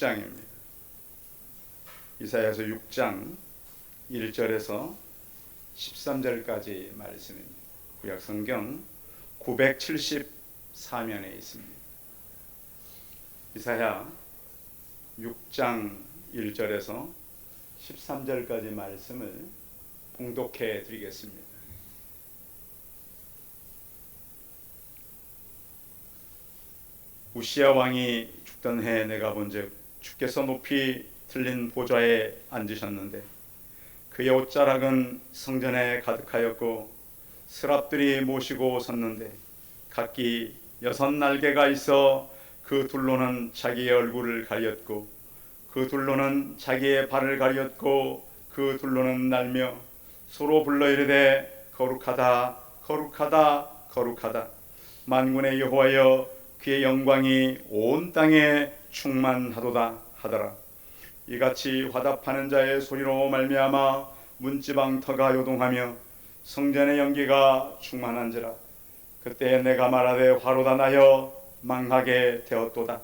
6장입니다. 이사야서 6장 1절에서 13절까지 말씀입니다. 구약성경 974면에 있습니다. 이사야 6장 1절에서 13절까지 말씀을 봉독해 드리겠습니다. 우시야 왕이 죽던 해에 내가 본즉 주께서 높이 틀린 보좌에 앉으셨는데 그의 옷자락은 성전에 가득하였고 스랍들이 모시고 섰는데 각기 6날개가 있어 그 둘로는 자기의 얼굴을 가렸고 그 둘로는 자기의 발을 가렸고 그 둘로는 날며 서로 불러 이르되 거룩하다 거룩하다 거룩하다 만군의 여호와여 그의 영광이 온 땅에 충만하도다 하더라. 이같이 화답하는 자의 소리로 말미암아 문지방터가 요동하며 성전의 연기가 충만한지라. 그때 내가 말하되 화로다 나여 망하게 되었도다.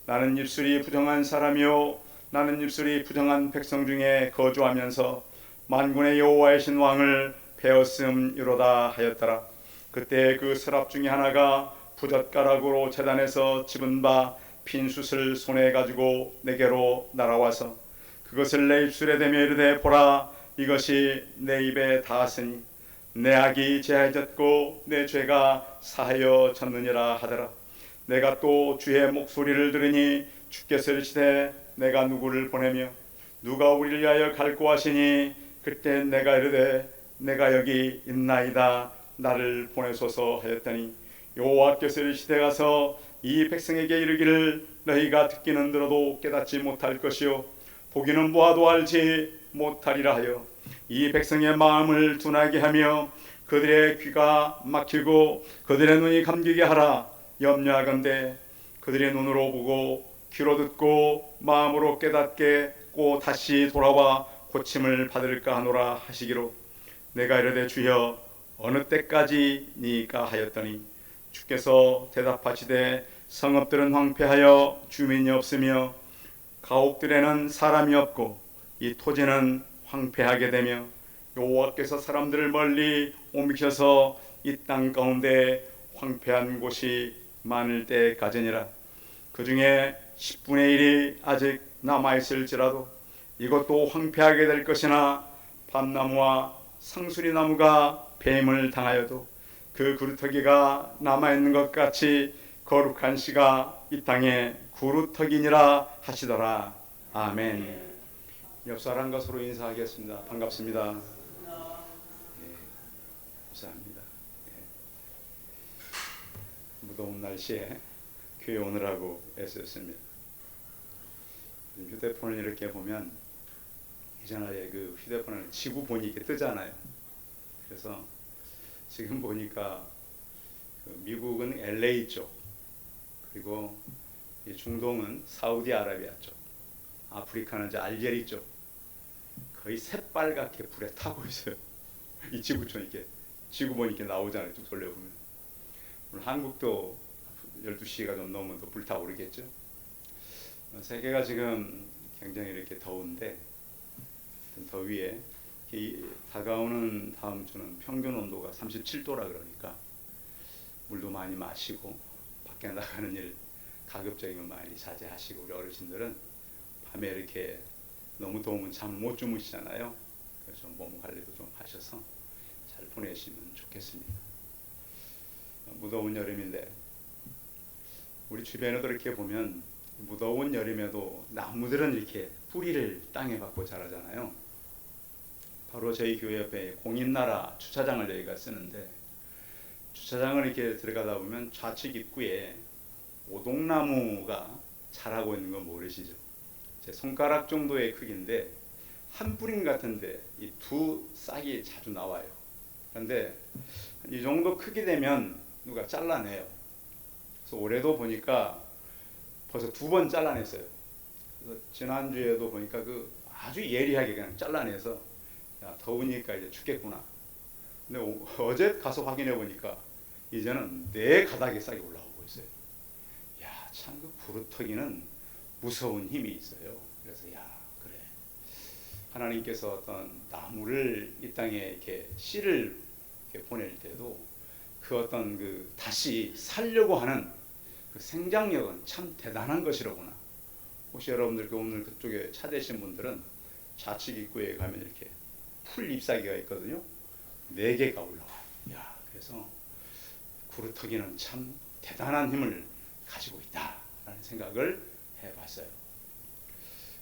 나는 입술이 부정한 사람이요 나는 입술이 부정한 백성 중에 거주하면서 만군의 여호와이신 왕을 배었음이로다 하였더라. 그때 그 서랍 중에 하나가 부젓가락으로 재단에서 집은 바 빈 숯을 손에 가지고 내게로 날아와서 그것을 내 입술에 대며 이르되 보라 이것이 내 입에 닿았으니 내 악이 제하여졌고 내 죄가 사하여졌느니라 하더라. 내가 또 주의 목소리를 들으니 주께서 이르시되 내가 누구를 보내며 누가 우리를 위하여 갈고 하시니 그때 내가 이르되 내가 여기 있나이다 나를 보내소서 하였더니 여호와께서 이르시되 가서 이 백성에게 이르기를 너희가 듣기는 들어도 깨닫지 못할 것이요 보기는 보아도 알지 못하리라 하여 이 백성의 마음을 둔하게 하며 그들의 귀가 막히고 그들의 눈이 감기게 하라. 염려하건대 그들의 눈으로 보고 귀로 듣고 마음으로 깨닫게 꼭 다시 돌아와 고침을 받을까 하노라 하시기로 내가 이르되 주여 어느 때까지니까 하였더니 주께서 대답하시되 성읍들은 황폐하여 주민이 없으며 가옥들에는 사람이 없고 이 토지는 황폐하게 되며 여호와께서 사람들을 멀리 옮기셔서 이 땅 가운데 황폐한 곳이 많을 때까지니라. 그 중에 10분의 1이 아직 남아있을지라도 이것도 황폐하게 될 것이나 밤나무와 상수리나무가 뱀을 당하여도 그 그루터기가 남아있는 것 같이 거룩한 씨가 이 땅에 그루터기니라 하시더라. 아멘. 옆 사람과 서로 인사하겠습니다. 반갑습니다. 감사합니다. 무더운 날씨에 교회 오느라고 애쓰셨습니다. 휴대폰을 이렇게 보면 예전에 그 휴대폰을 지구 보니 이렇게 뜨잖아요. 그래서 지금 보니까 미국은 LA 쪽 그리고 중동은 사우디아라비아 쪽 아프리카는 이제 알제리 쪽 거의 새빨갛게 불에 타고 있어요. 이 지구촌 이렇게 지구 보니 이렇게 나오잖아요. 쭉 돌려보면 오늘 한국도 12시가 좀 넘으면 또 불타오르겠죠. 세계가 지금 굉장히 이렇게 더운데 더위에 다가오는 다음 주는 평균 온도가 37도라 그러니까 물도 많이 마시고 밖에 나가는 일 가급적이면 많이 자제하시고 우리 어르신들은 밤에 이렇게 너무 더우면 잠을 못 주무시잖아요. 그래서 몸 관리도 좀 하셔서 잘 보내시면 좋겠습니다. 무더운 여름인데 우리 주변에도 이렇게 보면 무더운 여름에도 나무들은 이렇게 뿌리를 땅에 박고 자라잖아요. 바로 저희 교회 옆에 공인나라 주차장을 저희가 쓰는데 주차장을 이렇게 들어가다 보면 좌측 입구에 오동나무가 자라고 있는 거 모르시죠? 제 손가락 정도의 크기인데 한 뿌린 같은데 이 두 싹이 자주 나와요. 그런데 이 정도 크기 되면 누가 잘라내요. 그래서 올해도 보니까 벌써 2번 잘라냈어요. 그래서 지난주에도 보니까 그 아주 예리하게 그냥 잘라내서 야, 더우니까 이제 죽겠구나. 근데 어제 가서 확인해 보니까 이제는 4가닥의 싹이 올라오고 있어요. 야, 참 그 구루터기는 무서운 힘이 있어요. 그래서 야, 그래. 하나님께서 어떤 나무를 이 땅에 이렇게 씨를 이렇게 보낼 때도 그 어떤 그 다시 살려고 하는 그 생장력은 참 대단한 것이로구나. 혹시 여러분들 오늘 그쪽에 차 대신 분들은 좌측 입구에 가면 이렇게 풀 잎사귀가 있거든요. 4개가 올라와요. 야, 그래서 구루터기는 참 대단한 힘을 가지고 있다라는 생각을 해봤어요.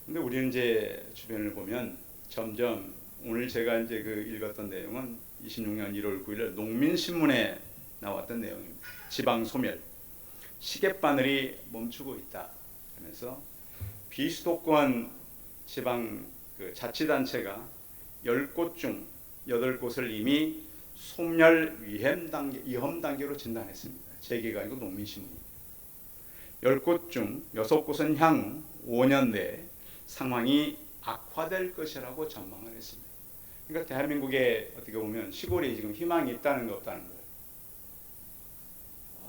근데 우리는 이제 주변을 보면 점점 오늘 제가 이제 그 읽었던 내용은 26년 1월 9일 농민신문에 나왔던 내용입니다. 지방 소멸, 시계바늘이 멈추고 있다. 그래서 비수도권 지방 그 자치단체가 10곳 중 8곳을 이미 소멸 위험 단계로 진단했습니다. 제기가 아니고 농민신문입니다. 10곳 중 6곳은 향후 5년 내에 상황이 악화될 것이라고 전망을 했습니다. 그러니까 대한민국에 어떻게 보면 시골에 지금 희망이 있다는 거 없다는 거예요.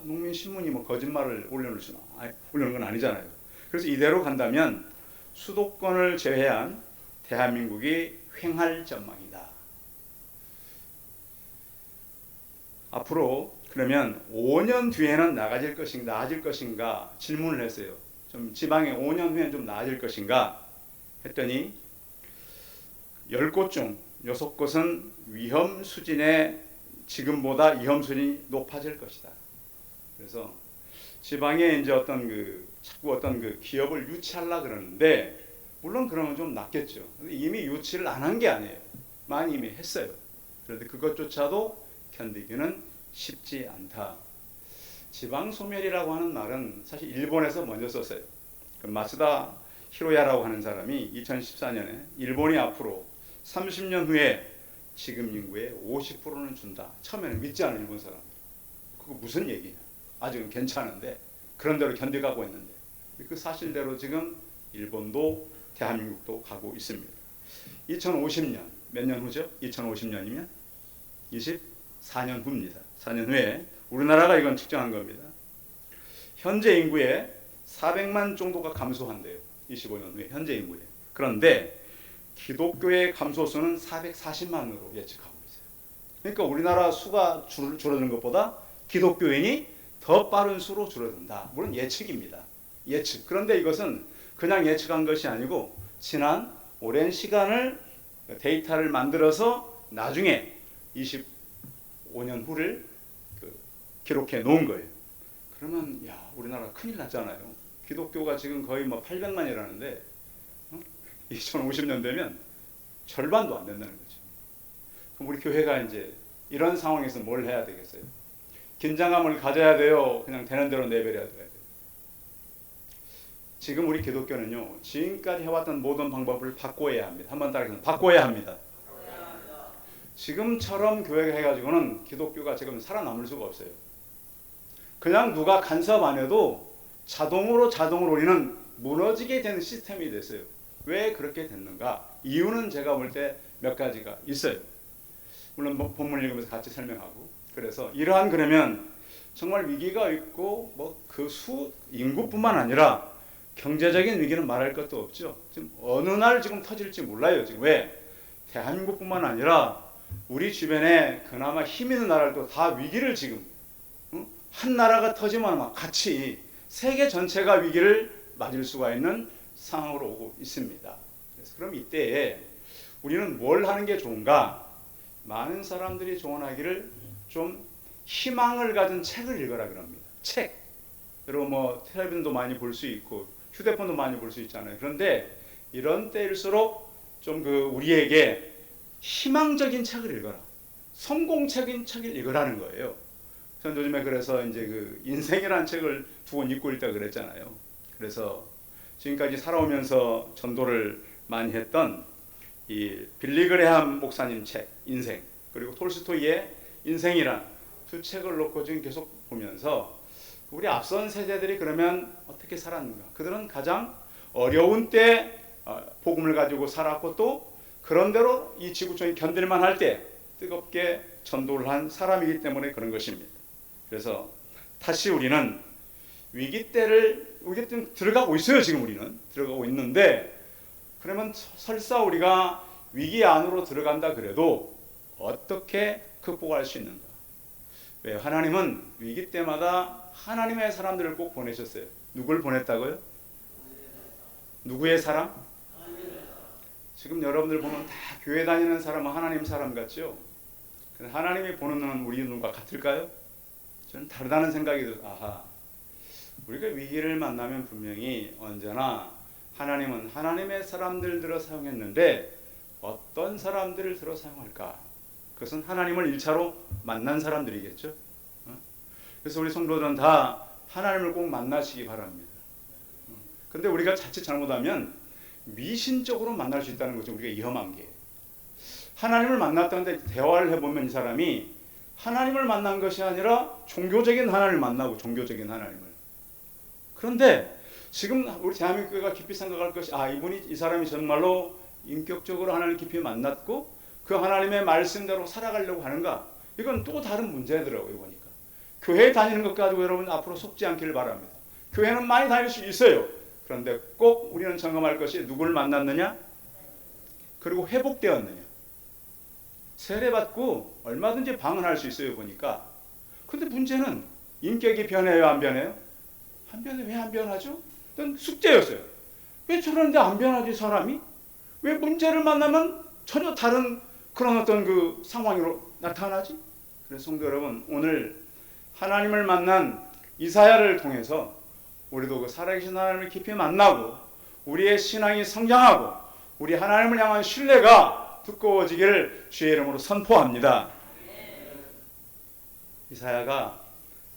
농민신문이 뭐 거짓말을 올려놓는 건 아니잖아요. 그래서 이대로 간다면 수도권을 제외한 대한민국이 횡할 전망이다. 앞으로 그러면 5년 뒤에는 나아질 것인가 질문을 했어요. 좀 지방에 5년 후에는 좀 나아질 것인가 했더니 10곳 중 6곳은 위험 수준의 지금보다 위험 수준이 높아질 것이다. 그래서 지방에 이제 자꾸 어떤 그 기업을 유치하려 그러는데 물론 그러면 좀 낫겠죠. 근데 이미 유치를 안 한 게 아니에요. 많이 이미 했어요. 그런데 그것조차도 견디기는 쉽지 않다. 지방 소멸이라고 하는 말은 사실 일본에서 먼저 썼어요. 그 마츠다 히로야라고 하는 사람이 2014년에 일본이 앞으로 30년 후에 지금 인구의 50%는 준다. 처음에는 믿지 않은 일본 사람들. 그거 무슨 얘기냐? 아직은 괜찮은데 그런 대로 견뎌가고 있는데 그 사실대로 지금 일본도 대한민국도 가고 있습니다. 2050년 몇 년 후죠? 2050년이면 24년 후입니다. 4년 후에 우리나라가 이건 측정한 겁니다. 현재 인구의 400만 정도가 감소한대요. 25년 후에 현재 인구에. 그런데 기독교의 감소수는 440만으로 예측하고 있어요. 그러니까 우리나라 수가 줄어드는 것보다 기독교인이 더 빠른 수로 줄어든다. 물론 예측입니다. 예측. 그런데 이것은 그냥 예측한 것이 아니고 지난 오랜 시간을 데이터를 만들어서 나중에 25년 후를 기록해 놓은 거예요. 그러면 야, 우리나라 큰일 났잖아요. 기독교가 지금 거의 뭐 800만이라는데 2050년 되면 절반도 안 된다는 거죠. 그럼 우리 교회가 이제 이런 상황에서 뭘 해야 되겠어요? 긴장감을 가져야 돼요? 그냥 되는 대로 내버려야 돼요? 지금 우리 기독교는요, 지금까지 해왔던 모든 방법을 바꿔야 합니다. 한번 따라해서 바꿔야 합니다. 지금처럼 교회가 해가지고는 기독교가 지금 살아남을 수가 없어요. 그냥 누가 간섭 안 해도 자동으로 우리는 무너지게 되는 시스템이 됐어요. 왜 그렇게 됐는가? 이유는 제가 볼 때 몇 가지가 있어요. 물론 본문 읽으면서 같이 설명하고. 그래서 이러한 그러면 정말 위기가 있고 인구뿐만 아니라 경제적인 위기는 말할 것도 없죠. 지금 어느 날 지금 터질지 몰라요. 지금 왜? 대한민국뿐만 아니라 우리 주변에 그나마 힘 있는 나라들도 다 위기를 지금 한 나라가 터지면 같이 세계 전체가 위기를 맞을 수가 있는 상황으로 오고 있습니다. 그래서 그럼 이때에 우리는 뭘 하는 게 좋은가? 많은 사람들이 조언하기를 좀 희망을 가진 책을 읽어라 그럽니다. 책. 여러분 뭐 텔레비전도 많이 볼 수 있고 휴대폰도 많이 볼 수 있잖아요. 그런데 이런 때일수록 좀 우리에게 희망적인 책을 읽어라. 성공적인 책을 읽으라는 거예요. 저는 요즘에 그래서 이제 인생이라는 책을 2권 읽고 있다고 그랬잖아요. 그래서 지금까지 살아오면서 전도를 많이 했던 이 빌리 그레함 목사님 책 인생, 그리고 톨스토이의 인생이란 두 책을 놓고 지금 계속 보면서 우리 앞선 세대들이 그러면 어떻게 살았는가? 그들은 가장 어려운 때 복음을 가지고 살았고 또 그런대로 이 지구촌이 견딜만 할 때 뜨겁게 전도를 한 사람이기 때문에 그런 것입니다. 그래서 다시 우리는 위기 때를 우리가 좀 들어가고 있어요. 지금 우리는 들어가고 있는데, 그러면 설사 우리가 위기 안으로 들어간다 그래도 어떻게 극복할 수 있는가? 왜? 하나님은 위기 때마다 하나님의 사람들을 꼭 보내셨어요. 누굴 보냈다고요? 누구의 사람? 지금 여러분들 보면 다 교회 다니는 사람은 하나님 사람 같죠? 하나님이 보는 눈은 우리 눈과 같을까요? 저는 다르다는 생각이 들어요. 아하, 우리가 위기를 만나면 분명히 언제나 하나님은 하나님의 사람들 들어 사용했는데 어떤 사람들을 들어 사용할까? 그것은 하나님을 1차로 만난 사람들이겠죠. 그래서 우리 성도들은 다 하나님을 꼭 만나시기 바랍니다. 근데 우리가 자칫 잘못하면 미신적으로 만날 수 있다는 것이 우리가 위험한 게, 하나님을 만났다는데 대화를 해보면 이 사람이 하나님을 만난 것이 아니라 종교적인 하나님을 만나고, 종교적인 하나님을. 그런데 지금 우리 대한민국 교회가 깊이 생각할 것이, 이 사람이 정말로 인격적으로 하나님을 깊이 만났고 그 하나님의 말씀대로 살아가려고 하는가? 이건 또 다른 문제더라고요. 보니까 교회 다니는 것 가지고 여러분 앞으로 속지 않기를 바랍니다. 교회는 많이 다닐 수 있어요. 그런데 꼭 우리는 점검할 것이 누굴 만났느냐, 그리고 회복되었느냐. 세례받고 얼마든지 방언할 수 있어요. 보니까. 근데 문제는 인격이 변해요, 안 변해요? 안 변해. 왜 안 변하죠? 그건 숙제였어요. 왜 저러는데 안 변하지, 사람이? 왜 문제를 만나면 전혀 다른 그런 어떤 그 상황으로 나타나지? 그래서 성도 여러분, 오늘 하나님을 만난 이사야를 통해서 우리도 그 살아계신 하나님을 깊이 만나고 우리의 신앙이 성장하고 우리 하나님을 향한 신뢰가 두꺼워지기를 주의 이름으로 선포합니다. 이사야가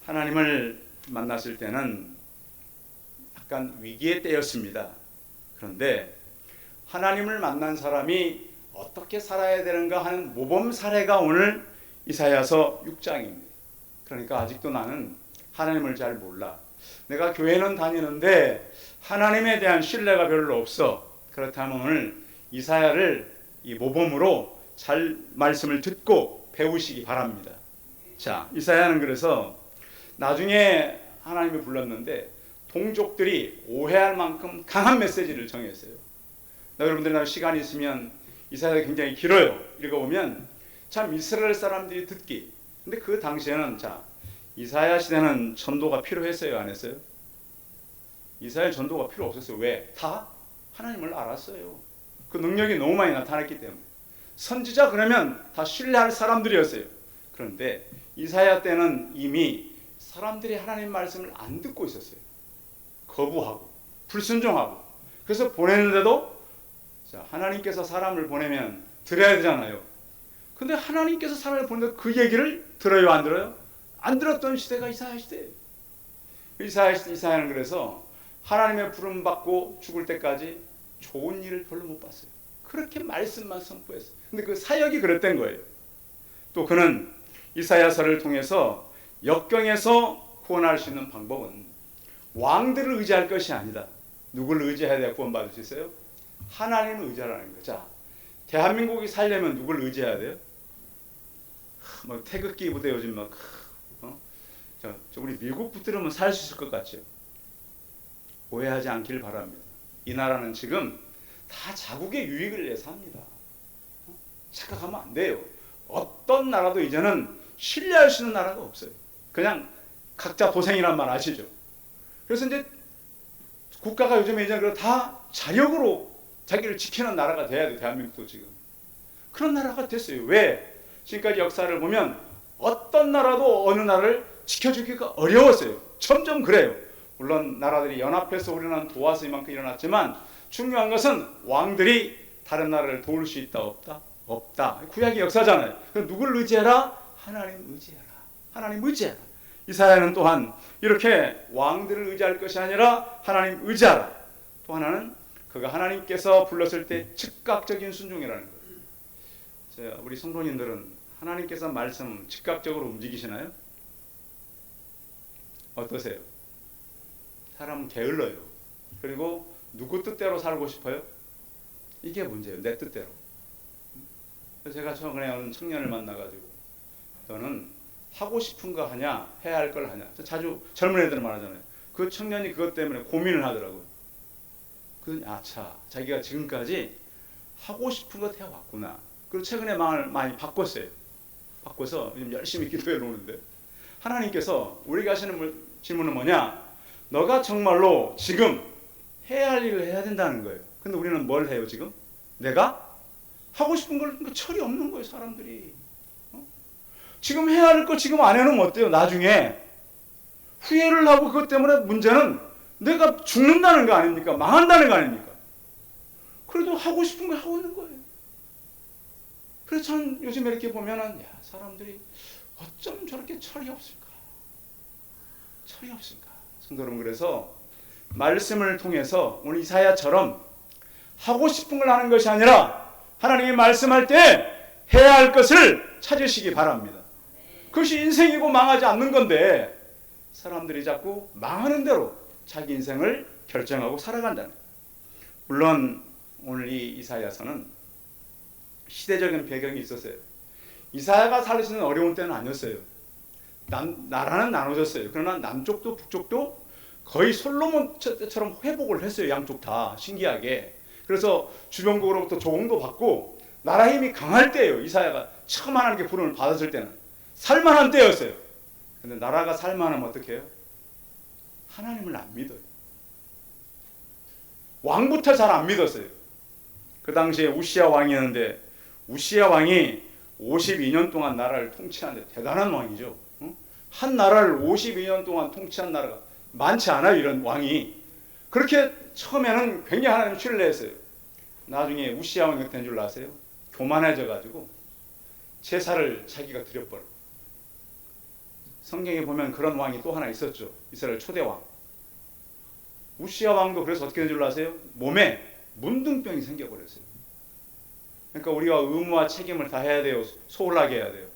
하나님을 만났을 때는 약간 위기의 때였습니다. 그런데 하나님을 만난 사람이 어떻게 살아야 되는가 하는 모범 사례가 오늘 이사야서 6장입니다. 그러니까 아직도 나는 하나님을 잘 몰라. 내가 교회는 다니는데 하나님에 대한 신뢰가 별로 없어. 그렇다면 오늘 이사야를 이 모범으로 잘 말씀을 듣고 배우시기 바랍니다. 자, 이사야는 그래서 나중에 하나님이 불렀는데 동족들이 오해할 만큼 강한 메시지를 정했어요. 여러분들 시간이 있으면 이사야가 굉장히 길어요. 읽어보면 참 이스라엘 사람들이 듣기. 근데 그 당시에는 이사야 시대는 전도가 필요했어요, 안 했어요? 이사야 전도가 필요 없었어요. 왜? 다 하나님을 알았어요. 그 능력이 너무 많이 나타났기 때문에. 선지자 그러면 다 신뢰할 사람들이었어요. 그런데 이사야 때는 이미 사람들이 하나님 말씀을 안 듣고 있었어요. 거부하고 불순종하고. 그래서 보냈는데도 하나님께서 사람을 보내면 들어야 되잖아요. 근데 하나님께서 사람을 보내도 그 얘기를 들어요, 안 들어요? 안 들었던 시대가 이사야 시대예요. 이사야는 그래서 하나님의 부름 받고 죽을 때까지 좋은 일을 별로 못 봤어요. 그렇게 말씀만 선포했어요. 근데 그 사역이 그랬던 거예요. 또 그는 이사야서를 통해서 역경에서 구원할 수 있는 방법은 왕들을 의지할 것이 아니다. 누구를 의지해야 돼야 구원받을 수 있어요? 하나님을 의지하라는 거죠. 자, 대한민국이 살려면 누구를 의지해야 돼요? 태극기 부대 요즘 우리 미국 붙들으면 살 수 있을 것 같죠? 오해하지 않길 바랍니다. 이 나라는 지금 다 자국의 유익을 위해서 합니다. 착각하면 안 돼요. 어떤 나라도 이제는 신뢰할 수 있는 나라가 없어요. 그냥 각자 도생이란 말 아시죠? 그래서 이제 국가가 요즘에 이제 다 자력으로 자기를 지키는 나라가 돼야 돼. 대한민국도 지금 그런 나라가 됐어요. 왜? 지금까지 역사를 보면 어떤 나라도 어느 나라를 지켜주기가 어려웠어요. 점점 그래요. 물론 나라들이 연합해서 우리는 도와서 이만큼 일어났지만 중요한 것은 왕들이 다른 나라를 도울 수 있다 없다? 없다. 구약의 역사잖아요. 그럼 누굴 의지해라? 하나님 의지해라. 하나님 의지해라. 이사야는 또한 이렇게 왕들을 의지할 것이 아니라 하나님 의지하라. 또 하나는 그가 하나님께서 불렀을 때 즉각적인 순종이라는 거예요. 우리 성도님들은 하나님께서 말씀 즉각적으로 움직이시나요? 어떠세요? 사람은 게을러요. 그리고 누구 뜻대로 살고 싶어요? 이게 문제예요. 내 뜻대로. 그래서 제가 최근에 어느 청년을 만나가지고 너는 하고 싶은 거 하냐, 해야 할 걸 하냐. 자주 젊은 애들 말하잖아요. 그 청년이 그것 때문에 고민을 하더라고요. 그래서 아차, 자기가 지금까지 하고 싶은 것 해왔구나. 그리고 최근에 마음을 많이 바꿨어요. 바꿔서 지금 열심히 기도해 놓는데, 하나님께서 우리가 하시는 질문은 뭐냐? 너가 정말로 지금 해야 할 일을 해야 된다는 거예요. 근데 우리는 뭘 해요 지금? 내가 하고 싶은 걸 철이 없는 거예요 사람들이. 지금 해야 할 거 지금 안 해놓으면 어때요? 나중에 후회를 하고 그것 때문에 문제는 내가 죽는다는 거 아닙니까? 망한다는 거 아닙니까? 그래도 하고 싶은 거 하고 있는 거예요. 그래서 저는 요즘 이렇게 보면은 야, 사람들이 어쩜 저렇게 철이 없을까? 철이 없을까? 성도 여러분, 그래서 말씀을 통해서 오늘 이사야처럼 하고 싶은 걸 하는 것이 아니라 하나님이 말씀할 때 해야 할 것을 찾으시기 바랍니다. 그것이 인생이고 망하지 않는 건데 사람들이 자꾸 망하는 대로 자기 인생을 결정하고 살아간다는 거예요. 물론 오늘 이 이사야서는 시대적인 배경이 있었어요. 이사야가 살을 수 있는 어려운 때는 아니었어요. 나라는 나눠졌어요. 그러나 남쪽도 북쪽도 거의 솔로몬처럼 회복을 했어요. 양쪽 다 신기하게. 그래서 주변국으로부터 조공도 받고 나라 힘이 강할 때예요. 이사야가 처음 하나님께 부름을 받았을 때는 살만한 때였어요. 근데 나라가 살만하면 어떻게 해요? 하나님을 안 믿어요. 왕부터 잘 안 믿었어요. 그 당시에 우시야 왕이었는데 우시야 왕이 52년 동안 나라를 통치하는데 대단한 왕이죠. 한 나라를 52년 동안 통치한 나라가 많지 않아요. 이런 왕이. 그렇게 처음에는 굉장히 하나님 신뢰했어요. 나중에 우시야 왕이 어떻게 된 줄 아세요? 교만해져 가지고 제사를 자기가 드려버려요. 성경에 보면 그런 왕이 또 하나 있었죠. 이스라엘 초대왕. 우시야 왕도 그래서 어떻게 된 줄 아세요? 몸에 문둥병이 생겨버렸어요. 그러니까 우리가 의무와 책임을 다 해야 돼요. 소홀하게 해야 돼요.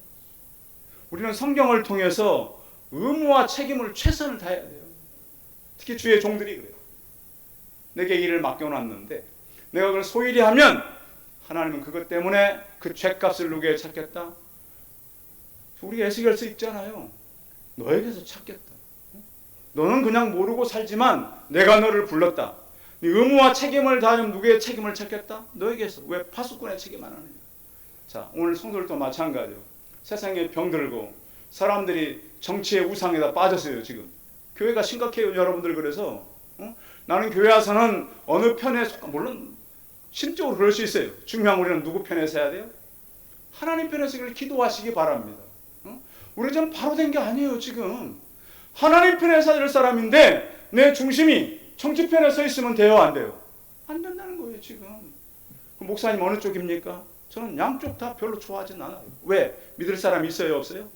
우리는 성경을 통해서 의무와 책임을 최선을 다해야 돼요. 특히 주의 종들이 그래요. 내게 일을 맡겨놨는데 내가 그걸 소홀히 하면 하나님은 그것 때문에 그 죄값을 누구에게 찾겠다? 우리 에스겔서 있잖아요. 너에게서 찾겠다. 너는 그냥 모르고 살지만 내가 너를 불렀다. 네 의무와 책임을 다하면 누구의 책임을 찾겠다? 너에게서. 왜 파수꾼의 책임 안 하느냐? 자, 오늘 성도들도 마찬가지요. 세상에 병들고 사람들이 정치의 우상에다 빠졌어요. 지금 교회가 심각해요. 여러분들. 그래서 나는 교회 와서는 어느 편에 물론 심적으로 그럴 수 있어요. 중요한 우리는 누구 편에 서야 돼요? 하나님 편에서 기도하시기 바랍니다. 우리 좀 바로 된 게 아니에요. 지금 하나님 편에 서야 될 사람인데 내 중심이 정치 편에 서 있으면 돼요? 안 돼요? 안 된다는 거예요. 지금 목사님 어느 쪽입니까? 저는 양쪽 다 별로 좋아하진 않아요. 왜? 믿을 사람이 있어요? 없어요?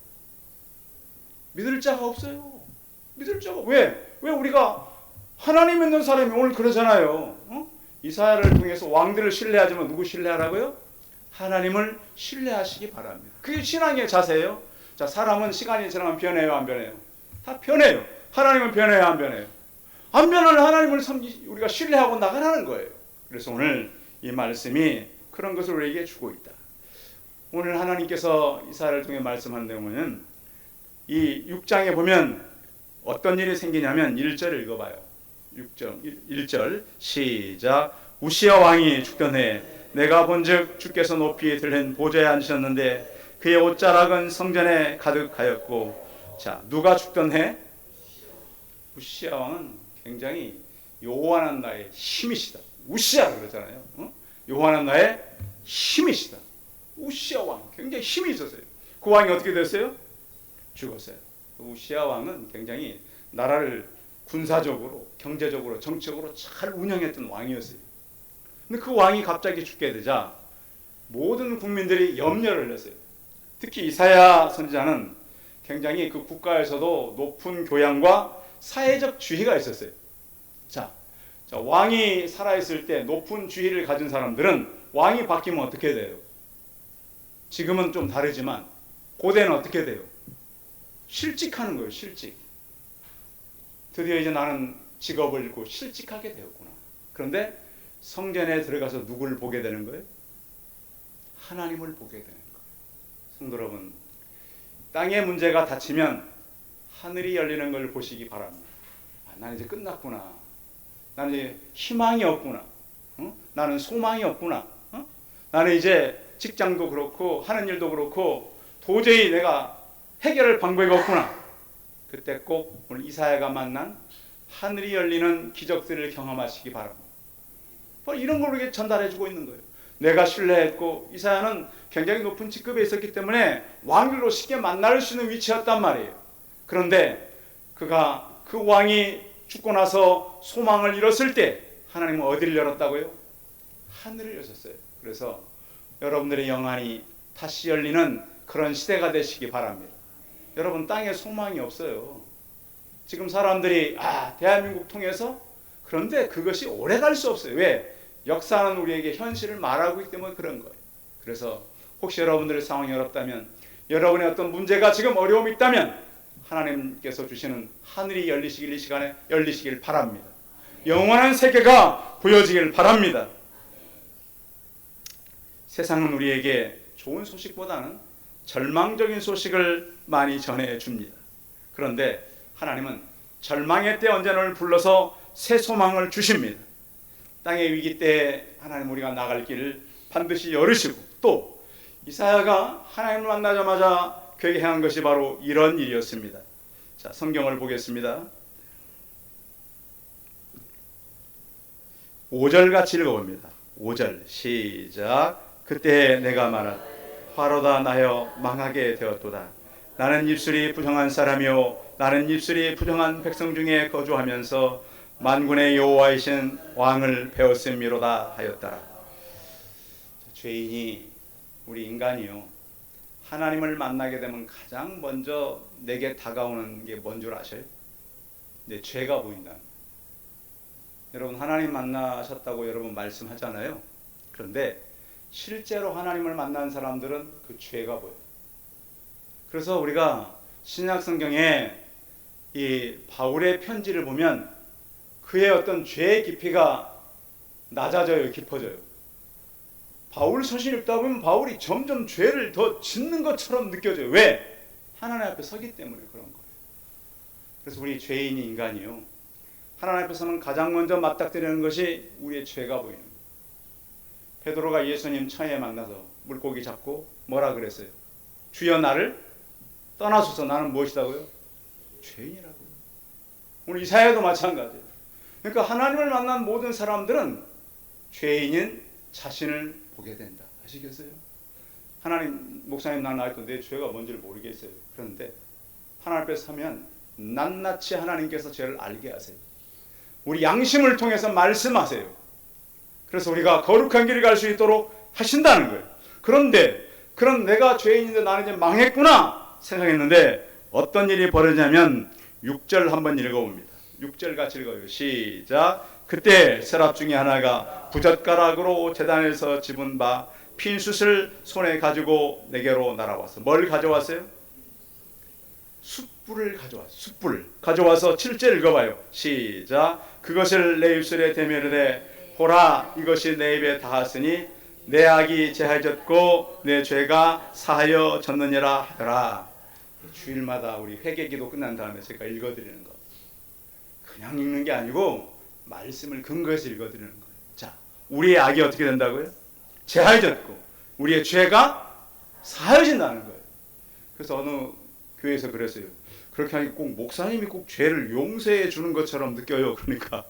믿을 자가 없어요. 믿을 자가. 왜 우리가 하나님 믿는 사람이 오늘 그러잖아요. 이사야를 통해서 왕들을 신뢰하지만 누구 신뢰하라고요? 하나님을 신뢰하시기 바랍니다. 그게 신앙의 자세예요. 자, 사람은 시간이 지나면 변해요, 안 변해요? 다 변해요. 하나님은 변해요, 안 변해요? 안 변하는 하나님을 우리가 신뢰하고 나가라는 거예요. 그래서 오늘 이 말씀이 그런 것을 우리에게 주고 있다. 오늘 하나님께서 이사야를 통해 말씀하는 내용은 이 6장에 보면 어떤 일이 생기냐면 1절을 읽어봐요. 6절 1절 시작. 우시야 왕이 죽던 해 내가 본즉 주께서 높이 들린 보좌에 앉으셨는데 그의 옷자락은 성전에 가득하였고. 자, 누가 죽던 해? 우시야 왕은 굉장히 요한한 나의 힘이시다. 우시야 그러잖아요. 요한한 나의 힘이시다. 우시야 왕 굉장히 힘이 있었어요. 그 왕이 어떻게 됐어요? 죽었어요. 우시야 왕은 굉장히 나라를 군사적으로, 경제적으로, 정치적으로 잘 운영했던 왕이었어요. 근데 그 왕이 갑자기 죽게 되자 모든 국민들이 염려를 했어요. 특히 이사야 선지자는 굉장히 그 국가에서도 높은 교양과 사회적 지위가 있었어요. 자, 왕이 살아있을 때 높은 지위를 가진 사람들은 왕이 바뀌면 어떻게 돼요? 지금은 좀 다르지만 고대는 어떻게 돼요? 실직하는 거예요. 실직. 드디어 이제 나는 직업을 잃고 실직하게 되었구나. 그런데 성전에 들어가서 누구를 보게 되는 거예요? 하나님을 보게 되는 거예요. 성도 여러분, 땅의 문제가 닥치면 하늘이 열리는 걸 보시기 바랍니다. 나는 이제 끝났구나. 나는 이제 희망이 없구나. 나는 소망이 없구나. 나는 이제 직장도 그렇고 하는 일도 그렇고 도저히 내가 해결할 방법이 없구나. 그때 꼭 오늘 이사야가 만난 하늘이 열리는 기적들을 경험하시기 바랍니다. 이런 걸 우리에게 전달해주고 있는 거예요. 내가 신뢰했고, 이사야는 굉장히 높은 직급에 있었기 때문에 왕들로 쉽게 만날 수 있는 위치였단 말이에요. 그런데 그가 그 왕이 죽고 나서 소망을 잃었을 때 하나님은 어디를 열었다고요? 하늘을 여셨어요. 그래서 여러분들의 영안이 다시 열리는 그런 시대가 되시기 바랍니다. 여러분, 땅에 소망이 없어요. 지금 사람들이 대한민국 통해서, 그런데 그것이 오래 갈 수 없어요. 왜? 역사는 우리에게 현실을 말하고 있기 때문에 그런 거예요. 그래서 혹시 여러분들의 상황이 어렵다면, 여러분의 어떤 문제가 지금 어려움이 있다면 하나님께서 주시는 하늘이 열리시길, 이 시간에 열리시길 바랍니다. 영원한 세계가 보여지길 바랍니다. 세상은 우리에게 좋은 소식보다는 절망적인 소식을 많이 전해줍니다. 그런데 하나님은 절망의 때 언제나 불러서 새 소망을 주십니다. 땅의 위기 때 하나님 우리가 나갈 길을 반드시 열으시고, 또 이사야가 하나님을 만나자마자 그에게 행한 것이 바로 이런 일이었습니다. 자, 성경을 보겠습니다. 5절 같이 읽어봅니다. 5절 시작. 그때 내가 말한 화로다 나여 망하게 되었도다. 나는 입술이 부정한 사람이요 나는 입술이 부정한 백성 중에 거주하면서 만군의 여호와이신 왕을 배웠음이로다 하였더라. 죄인이, 우리 인간이요, 하나님을 만나게 되면 가장 먼저 내게 다가오는 게 뭔 줄 아셔요? 내 죄가 보인다. 여러분, 하나님 만나셨다고 여러분 말씀하잖아요. 그런데 실제로 하나님을 만난 사람들은 그 죄가 보여요. 그래서 우리가 신약 성경에 이 바울의 편지를 보면 그의 어떤 죄의 깊이가 낮아져요, 깊어져요. 바울 서신 읽다 보면 바울이 점점 죄를 더 짓는 것처럼 느껴져요. 왜? 하나님 앞에 서기 때문에 그런 거예요. 그래서 우리 죄인이 인간이요, 하나님 앞에서는 가장 먼저 맞닥뜨리는 것이 우리의 죄가 보이는 거예요. 베드로가 예수님 처에 만나서 물고기 잡고 뭐라 그랬어요? 주여 나를 떠나소서, 나는 무엇이라고요? 죄인이라고요. 오늘 이사야도 마찬가지예요. 그러니까 하나님을 만난 모든 사람들은 죄인인 자신을 보게 된다. 아시겠어요? 하나님, 목사님 나는 아직도 내 죄가 뭔지를 모르겠어요. 그런데 하나님 앞에 서면 낱낱이 하나님께서 죄를 알게 하세요. 우리 양심을 통해서 말씀하세요. 그래서 우리가 거룩한 길을 갈 수 있도록 하신다는 거예요. 그런데 그런 내가 죄인인데 나는 이제 망했구나 생각했는데 어떤 일이 벌어지냐면 6절 한번 읽어봅니다. 6절 같이 읽어요. 시작. 그때 세랍 중에 하나가 부젓가락으로 제단에서 집은 바 핀숯을 손에 가지고 내게로 날아왔어. 뭘 가져왔어요? 숯불을 가져왔어요. 숯불을 가져와서 7절 읽어봐요. 시작. 그것을 내 입술에 대면으되 보라, 이것이 내 입에 닿았으니 내 악이 제하여졌고 내 죄가 사하여졌느니라 하더라. 주일마다 우리 회개기도 끝난 다음에 제가 읽어드리는 거, 그냥 읽는 게 아니고 말씀을 근거해서 읽어드리는 거예요. 자, 우리의 악이 어떻게 된다고요? 제하여졌고 우리의 죄가 사하여진다는 거예요. 그래서 어느 교회에서 그랬어요. 그렇게 하니 꼭 목사님이 꼭 죄를 용서해 주는 것처럼 느껴요. 그러니까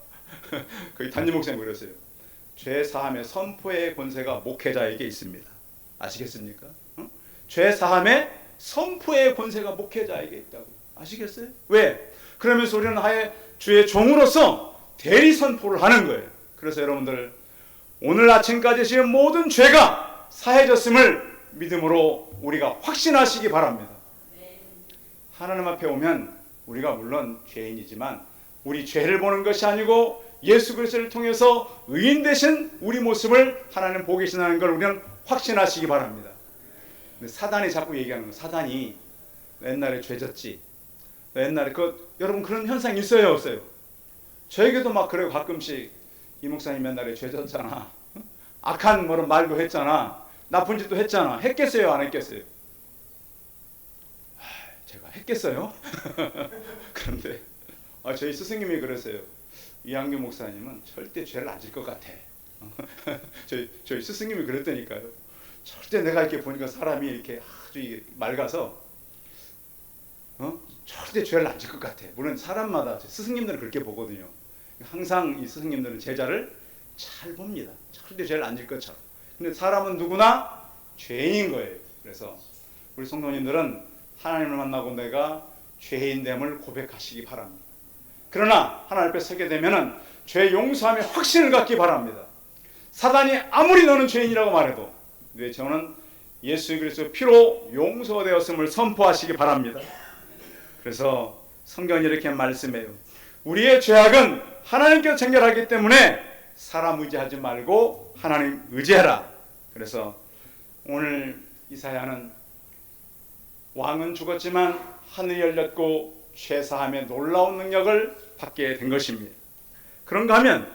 거기 담임 목사님 그랬어요. 죄 사함의 선포의 권세가 목회자에게 있습니다. 아시겠습니까? 죄 사함의 선포의 권세가 목회자에게 있다고. 아시겠어요? 왜? 그러면서 우리는 아예 주의 종으로서 대리 선포를 하는 거예요. 그래서 여러분들, 오늘 아침까지 지은 모든 죄가 사해졌음을 믿음으로 우리가 확신하시기 바랍니다. 하나님 앞에 오면 우리가 물론 죄인이지만 우리 죄를 보는 것이 아니고 예수 그리스도를 통해서 의인 되신 우리 모습을 하나님 보고 계신다는 걸 우리는 확신하시기 바랍니다. 근데 사단이 자꾸 얘기하는 거예요. 사단이 옛날에 죄졌지, 옛날에 여러분 그런 현상이 있어요, 없어요? 저에게도 막 그래요. 가끔씩 이 목사님 옛날에 죄졌잖아, 악한 말도 했잖아, 나쁜 짓도 했잖아. 했겠어요, 안 했겠어요? 제가 했겠어요? 그런데 저희 스승님이 그랬어요. 이한규 목사님은 절대 죄를 안 질 것 같아. 저희 스승님이 그랬다니까요. 절대 내가 이렇게 보니까 사람이 이렇게 아주 이게 맑아서 절대 죄를 안 질 것 같아. 물론 사람마다 스승님들은 그렇게 보거든요. 항상 이 스승님들은 제자를 잘 봅니다. 절대 죄를 안 질 것처럼. 근데 사람은 누구나 죄인인 거예요. 그래서 우리 성도님들은 하나님을 만나고 내가 죄인됨을 고백하시기 바랍니다. 그러나 하나님 앞에 서게 되면은 죄 용서함에 확신을 갖기 바랍니다. 사단이 아무리 너는 죄인이라고 말해도 내 저는 예수 그리스도의 피로 용서되었음을 선포하시기 바랍니다. 그래서 성경이 이렇게 말씀해요. 우리의 죄악은 하나님께서 정결하기 때문에 사람 의지하지 말고 하나님 의지해라. 그래서 오늘 이사야는 왕은 죽었지만 하늘이 열렸고 죄사함의 놀라운 능력을 받게 된 것입니다. 그런가 하면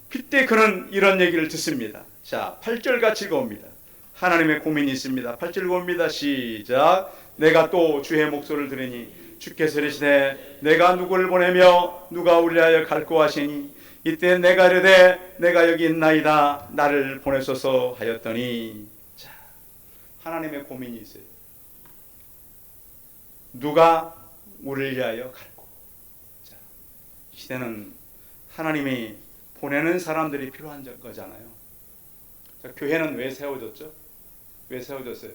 그때 그는 이런 얘기를 듣습니다. 자, 8절 같이 읽어옵니다. 하나님의 고민이 있습니다. 8절 읽어옵니다. 시작. 내가 또 주의 목소리를 들으니 주께서 이르시되 내가 누구를 보내며 누가 우리하여 갈고 하시니 이때 내가 이르되 내가 여기 있나이다 나를 보내소서 하였더니. 자, 하나님의 고민이 있어요. 누가 우리를 위하여 갈고. 자, 시대는 하나님이 보내는 사람들이 필요한 거잖아요. 자, 교회는 왜 세워졌죠? 왜 세워졌어요?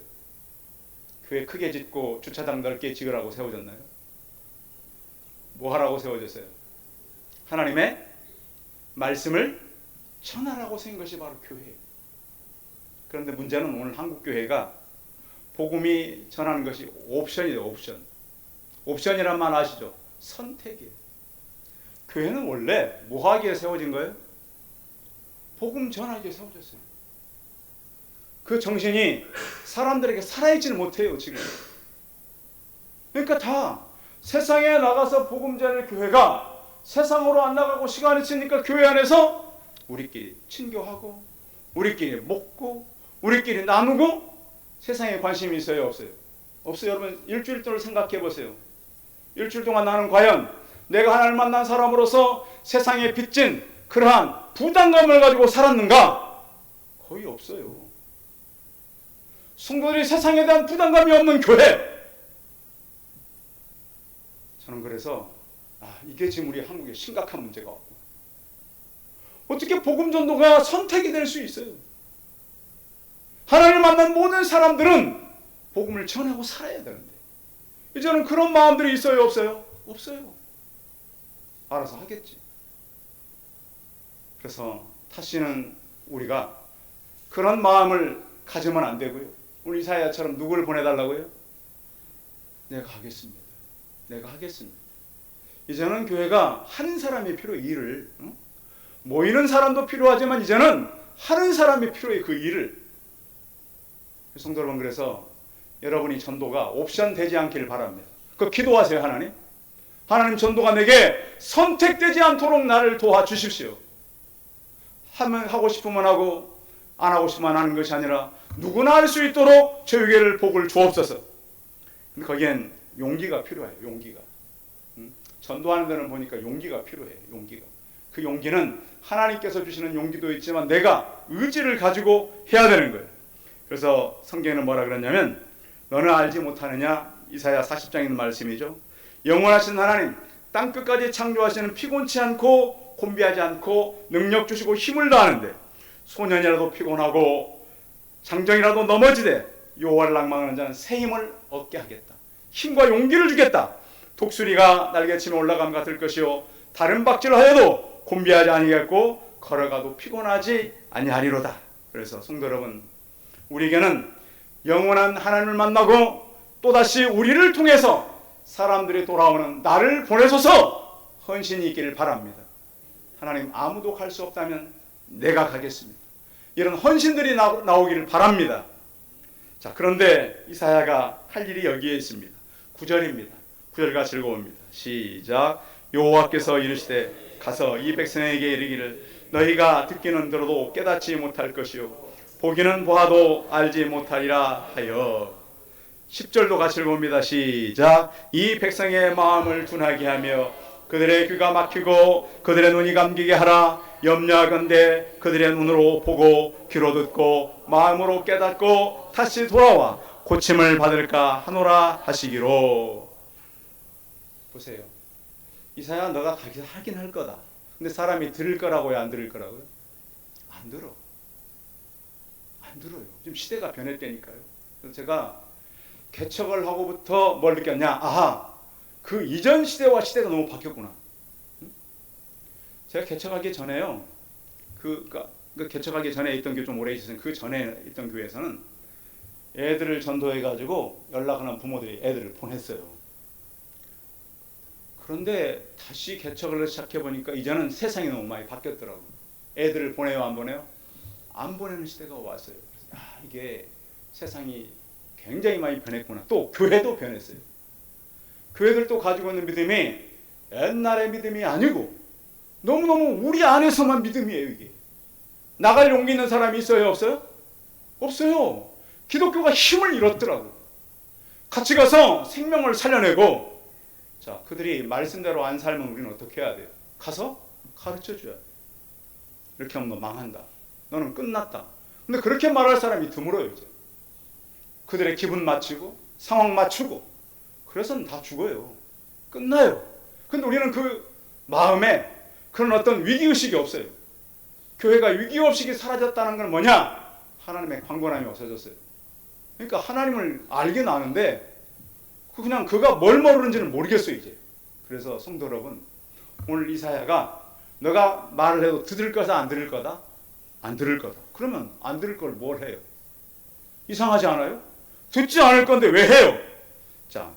교회 크게 짓고 주차장 넓게 지으라고 세워졌나요? 뭐 하라고 세워졌어요? 하나님의 말씀을 전하라고 세운 것이 바로 교회예요. 그런데 문제는 오늘 한국 교회가 복음이 전하는 것이 옵션이에요. 옵션이란 말 아시죠? 선택이에요. 교회는 원래 뭐 하기에 세워진 거예요? 복음 전하기에 세워졌어요. 그 정신이 사람들에게 살아있지는 못해요 지금. 그러니까 다 세상에 나가서 복음 전할 교회가 세상으로 안 나가고 시간이 지니까 교회 안에서 우리끼리 친교하고 우리끼리 먹고 우리끼리 나누고 세상에 관심이 있어요? 없어요? 없어요. 여러분 일주일 동안 생각해 보세요. 일주일 동안 나는 과연 내가 하나님을 만난 사람으로서 세상에 빚진 그러한 부담감을 가지고 살았는가? 거의 없어요. 성도들이 세상에 대한 부담감이 없는 교회. 저는 그래서 이게 지금 우리 한국의 심각한 문제가 없고 어떻게 복음 전도가 선택이 될 수 있어요? 하나님을 만난 모든 사람들은 복음을 전하고 살아야 되는데 이제는 그런 마음들이 있어요? 없어요? 없어요. 알아서 하겠지. 그래서 다시는 우리가 그런 마음을 가지면 안 되고요. 우리 이사야처럼 누구를 보내달라고요? 내가 하겠습니다. 내가 하겠습니다. 이제는 교회가 하는 사람이 필요해. 일을 모이는 사람도 필요하지만 이제는 하는 사람이 필요해. 그 일을. 성도 여러분, 그래서 여러분이 전도가 옵션 되지 않기를 바랍니다. 그 기도하세요. 하나님 전도가 내게 선택되지 않도록 나를 도와주십시오. 하고 싶으면 하고 안 하고 싶으면 하는 것이 아니라 누구나 할 수 있도록 저에게를 복을 주옵소서. 근데 거기엔 용기가 필요해요. 용기가. 전도하는 데는 보니까 용기가 필요해요. 용기가. 그 용기는 하나님께서 주시는 용기도 있지만 내가 의지를 가지고 해야 되는 거예요. 그래서 성경에는 뭐라 그러냐면 너는 알지 못하느냐? 이사야 40장에 있는 말씀이죠. 영원하신 하나님 땅끝까지 창조하시는 피곤치 않고 곤비하지 않고 능력 주시고 힘을 다하는데 소년이라도 피곤하고 장정이라도 넘어지되 여호와를 낭망하는 자는 새 힘을 얻게 하겠다. 힘과 용기를 주겠다. 독수리가 날개치며 올라감 같을 것이요 다른 박질을 하여도 곤비하지 아니하겠고 걸어가도 피곤하지 아니하리로다. 그래서 성도 여러분, 우리에게는 영원한 하나님을 만나고 또다시 우리를 통해서 사람들이 돌아오는 나를 보내소서 헌신이 있기를 바랍니다. 하나님, 아무도 갈 수 없다면 내가 가겠습니다. 이런 헌신들이 나오기를 바랍니다. 자, 그런데 이사야가 할 일이 여기에 있습니다. 9절입니다. 9절 같이 읽어봅니다. 시작. 여호와께서 이르시되 가서 이 백성에게 이르기를 너희가 듣기는 들어도 깨닫지 못할 것이요 보기는 보아도 알지 못하리라 하여. 10절도 같이 읽어봅니다. 시작. 이 백성의 마음을 둔하게 하며 그들의 귀가 막히고 그들의 눈이 감기게 하라. 염려하건대 그들의 눈으로 보고 귀로 듣고 마음으로 깨닫고 다시 돌아와 고침을 받을까 하노라 하시기로. 보세요. 이사야, 너가 하긴 할 거다. 근데 사람이 들을 거라고요, 안 들을 거라고요? 안 들어. 안 들어요. 지금 시대가 변했다니까요. 그래서 제가 개척을 하고부터 뭘 느꼈냐? 아하, 그 이전 시대와 시대가 너무 바뀌었구나. 제가 개척하기 전에요. 그 개척하기 전에 있던 교회 좀 오래 있었어요. 그 전에 있던 교회에서는 애들을 전도해가지고 연락하는 부모들이 애들을 보냈어요. 그런데 다시 개척을 시작해보니까 이제는 세상이 너무 많이 바뀌었더라고요. 애들을 보내요, 안 보내요? 안 보내는 시대가 왔어요. 이게 세상이 굉장히 많이 변했구나. 또 교회도 변했어요. 교회들도 가지고 있는 믿음이 옛날의 믿음이 아니고 너무너무 우리 안에서만 믿음이에요. 이게 나갈 용기 있는 사람이 있어요, 없어요? 없어요. 기독교가 힘을 잃었더라고. 같이 가서 생명을 살려내고, 자, 그들이 말씀대로 안 살면 우리는 어떻게 해야 돼요? 가서 가르쳐줘야 돼. 이렇게 하면 너 망한다. 너는 끝났다. 근데 그렇게 말할 사람이 드물어요. 이제 그들의 기분 맞추고 상황 맞추고 그래서는 다 죽어요. 끝나요. 근데 우리는 그 마음에 그런 어떤 위기의식이 없어요. 교회가 위기의식이 사라졌다는 건 뭐냐? 하나님의 강권함이 없어졌어요. 그러니까 하나님을 알긴 아는데 그냥 그가 뭘 모르는지는 모르겠어요 이제. 그래서 성도 여러분, 오늘 이사야가 너가 말을 해도 들을 거다 안 들을 거다? 안 들을 거다. 그러면 안 들을 걸 뭘 해요? 이상하지 않아요? 듣지 않을 건데 왜 해요? 자,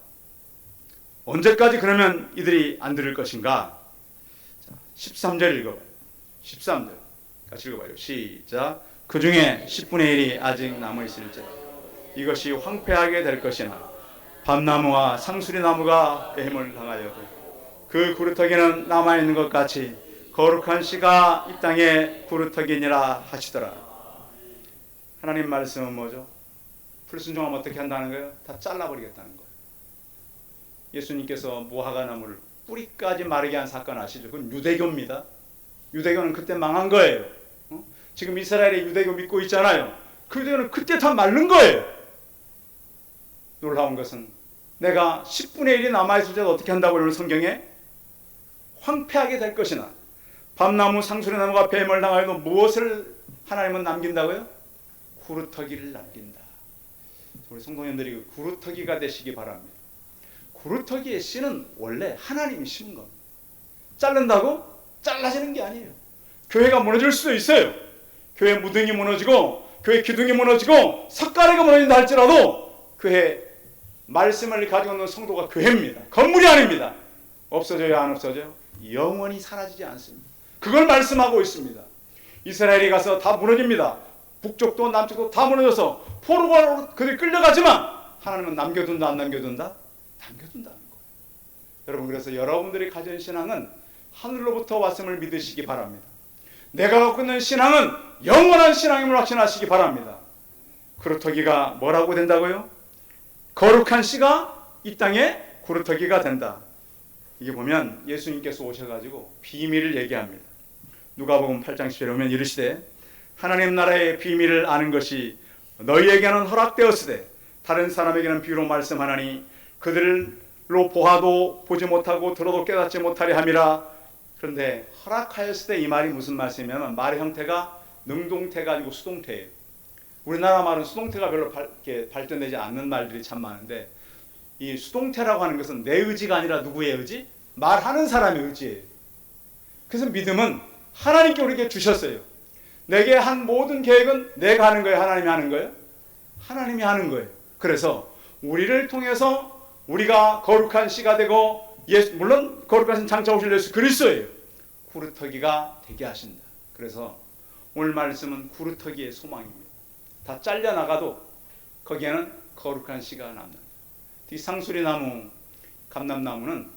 언제까지 그러면 이들이 안 들을 것인가? 자, 13절 읽어봐요. 13절 같이 읽어봐요. 시작. 그 중에 10분의 1이 아직 남아있을지 이것이 황폐하게 될 것이나 밤나무와 상수리나무가 배임을 당하여도 그 구루터기는 남아있는 것 같이 거룩한 씨가 이 땅에 구루터기니라 하시더라. 하나님 말씀은 뭐죠? 불순종하면 어떻게 한다는 거예요? 다 잘라버리겠다는 거예요. 예수님께서 무화과나무를 뿌리까지 마르게 한 사건 아시죠? 그건 유대교입니다. 유대교는 그때 망한 거예요. 지금 이스라엘의 유대교 믿고 있잖아요. 그 유대교는 그때 다 마른 거예요. 놀라운 것은 내가 10분의 1이 남아있을 때 어떻게 한다고 이런 성경에? 황폐하게 될 것이나 밤나무 상수리나무가 뱀을 당하여도 무엇을 하나님은 남긴다고요? 구루터기를 남긴다. 우리 성도님들이 구루터기가 되시기 바랍니다. 구루터기의 씨는 원래 하나님이 심은 겁니다. 자른다고 잘라지는 게 아니에요. 교회가 무너질 수도 있어요. 교회 무등이 무너지고 교회 기둥이 무너지고 석가래가 무너진다 할지라도 교회 말씀을 가지고 있는 성도가 교회입니다. 건물이 아닙니다. 없어져요, 안 없어져요? 영원히 사라지지 않습니다. 그걸 말씀하고 있습니다. 이스라엘이 가서 다 무너집니다. 북쪽도 남쪽도 다 무너져서 포로로 그들이 끌려가지만 하나님은 남겨둔다 안 남겨둔다? 남겨둔다는 거예요. 여러분, 그래서 여러분들이 가진 신앙은 하늘로부터 왔음을 믿으시기 바랍니다. 내가 갖고 있는 신앙은 영원한 신앙임을 확신하시기 바랍니다. 구루터기가 뭐라고 된다고요? 거룩한 씨가 이 땅에 구루터기가 된다. 이게 보면 예수님께서 오셔가지고 비밀을 얘기합니다. 누가복음 8장 10절에 보면 이르시되 하나님 나라의 비밀을 아는 것이 너희에게는 허락되었으되 다른 사람에게는 비유로 말씀하나니 그들로 보아도 보지 못하고 들어도 깨닫지 못하리 함이라. 그런데 허락하였을 때 이 말이 무슨 말씀이냐면 말의 형태가 능동태가 아니고 수동태예요. 우리나라 말은 수동태가 별로 발전되지 않는 말들이 참 많은데 이 수동태라고 하는 것은 내 의지가 아니라 누구의 의지? 말하는 사람의 의지예요. 그래서 믿음은 하나님께 우리에게 주셨어요. 내게 한 모든 계획은 내가 하는 거예요? 하나님이 하는 거예요? 하나님이 하는 거예요. 그래서 우리를 통해서 우리가 거룩한 씨가 되고 물론 거룩하신 장차 오실 예수 그리스도예요. 구루터기가 되게 하신다. 그래서 오늘 말씀은 구루터기의 소망입니다. 다 잘려나가도 거기에는 거룩한 씨가 남는다. 이 상수리나무, 감람나무는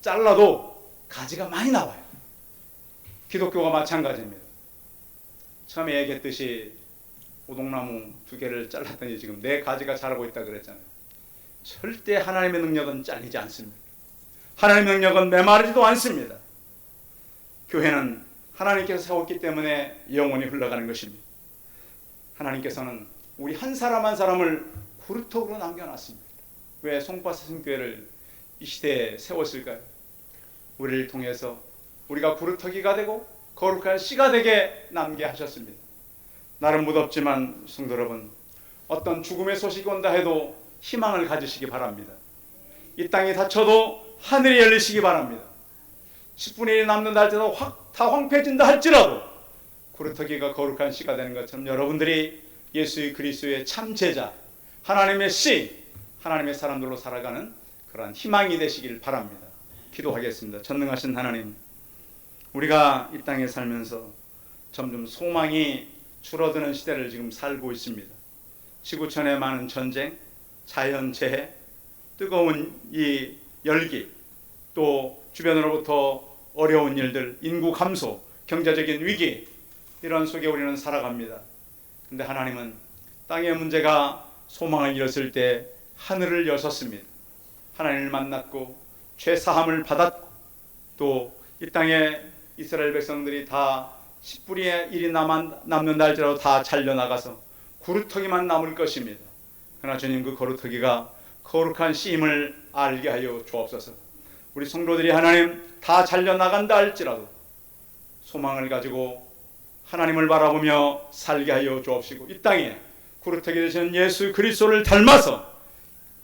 잘라도 가지가 많이 나와요. 기독교가 마찬가지입니다. 처음에 얘기했듯이 오동나무 2개를 잘랐더니 지금 4가지가 자라고 있다 그랬잖아요. 절대 하나님의 능력은 잘리지 않습니다. 하나님의 능력은 메마르지도 않습니다. 교회는 하나님께서 세웠기 때문에 영원히 흘러가는 것입니다. 하나님께서는 우리 한 사람 한 사람을 구루터기로 남겨놨습니다. 왜 송파사슴교회를 이 시대에 세웠을까요? 우리를 통해서 우리가 구루터기가 되고 거룩한 씨가 되게 남게 하셨습니다. 날은 무덥지만 성도 여러분, 어떤 죽음의 소식이 온다 해도 희망을 가지시기 바랍니다. 이 땅이 닫혀도 하늘이 열리시기 바랍니다. 10분의 1이 남는다 할지라도 다 황폐해진다 할지라도 구루터기가 거룩한 씨가 되는 것처럼 여러분들이 예수 그리스도의 참 제자, 하나님의 씨, 하나님의 사람들로 살아가는 그러한 희망이 되시길 바랍니다. 기도하겠습니다. 전능하신 하나님, 우리가 이 땅에 살면서 점점 소망이 줄어드는 시대를 지금 살고 있습니다. 지구촌의 많은 전쟁, 자연재해, 뜨거운 이 열기, 또 주변으로부터 어려운 일들, 인구 감소, 경제적인 위기, 이런 속에 우리는 살아갑니다. 근데 하나님은 땅의 문제가 소망을 잃었을 때 하늘을 여셨습니다. 하나님을 만났고 죄 사함을 받았고 또 이 땅에 이스라엘 백성들이 다 10분의 1이 남는다 할지라도 다 잘려나가서 구루터기만 남을 것입니다. 그러나 주님, 그 구루터기가 거룩한 씨임을 알게 하여 주옵소서. 우리 성도들이 하나님 다 잘려나간다 할지라도 소망을 가지고 하나님을 바라보며 살게 하여 주옵시고, 이 땅에 구루터기 되시는 예수 그리스도를 닮아서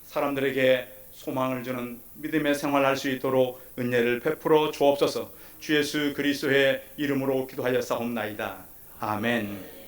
사람들에게 소망을 주는 믿음의 생활할 수 있도록 은혜를 베풀어 주옵소서. 주 예수 그리스도의 이름으로 기도하여 싸움나이다. 아멘.